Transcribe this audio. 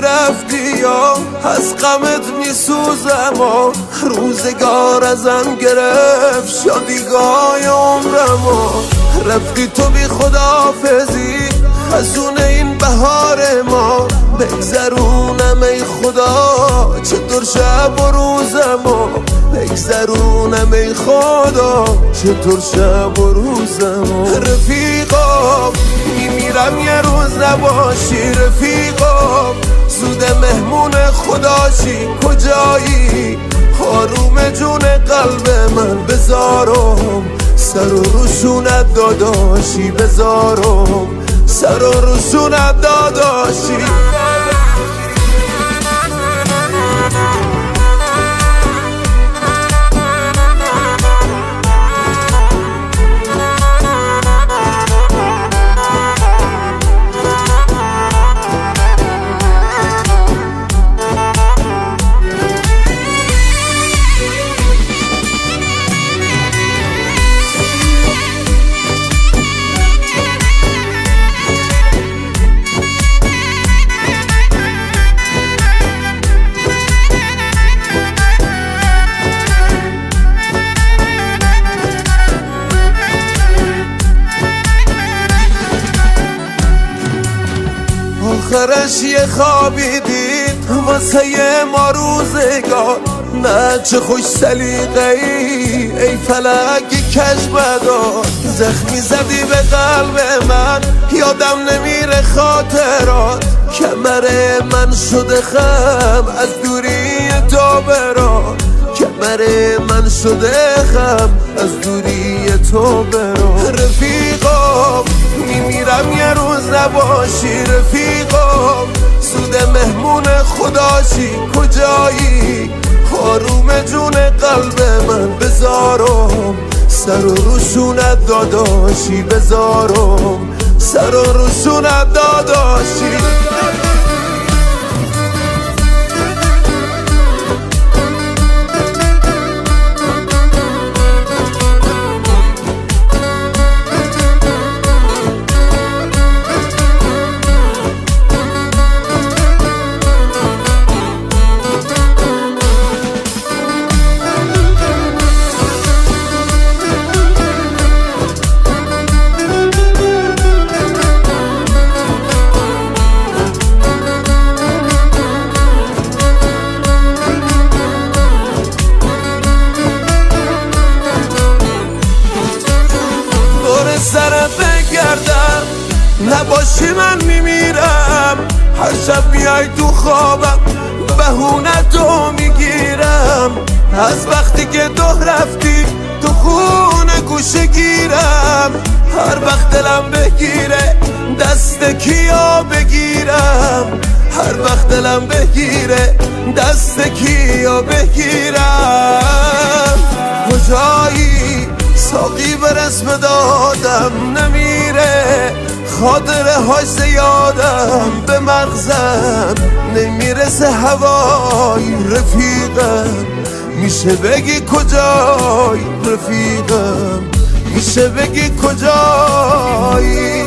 رفتی یا از غمت میسوزم و روزگار ازم گرفت شادیگاه عمرم رفتی تو بی خداحافظی خزون این بهار ما بگذرونم ای خدا چطور شب و روزمو بگذرونم ای خدا چطور شب و روزمو رفیقا میمیرم یه روز نباشی رفیقا زود مهمون خداشی کجایی آروم جون قلب من بذارم سر و روشونت داداشی بذارم سر و روشونت داداشی آخرش یه خوابی دید واسه ما روزگار نه چه خوش سلیقه ای فلک کج بدار زخمی زدی به قلب من یادم نمیره خاطرات کمر من شده خم از دوری تو برا کمر من شده خم از دوری تو برا رفیقا میمیرم یه روز نباشی رفیقا سود مهمون خداشی کجایی آروم جون قلب من بذارم سر و روشونت داداشی بذارم سر و روشونت داداشی سرت بگردم نباشی من میمیرم هر شب میای تو خوابم بهونه تو میگیرم از وقتی که تو رفتی تو خونه گوشه گیرم هر وقت دلم بگیره دست کیا بگیرم هر وقت دلم بگیره دست کیا بگیرم کجایی ساقی به رسم دادم نمیره خاطره های زیادم به مغزم نمیرسه هوای رفیقم میشه بگی کجای رفیقم میشه بگی کجایی